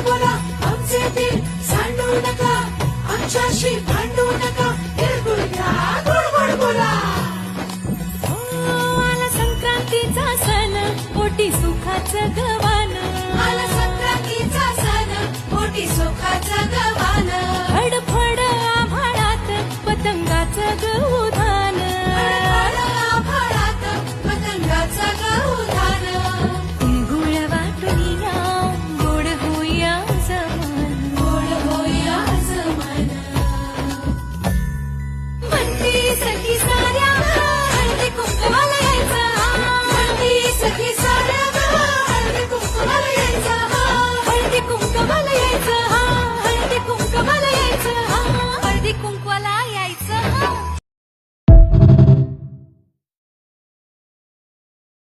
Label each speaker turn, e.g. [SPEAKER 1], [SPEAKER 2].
[SPEAKER 1] बोला आमचे बील सांडू नका, आमच्याशी भांडू नका, तिळगुळ घ्या गोड बोला.
[SPEAKER 2] आला संक्रांतीचा सण, पोटी सुखाचं गवा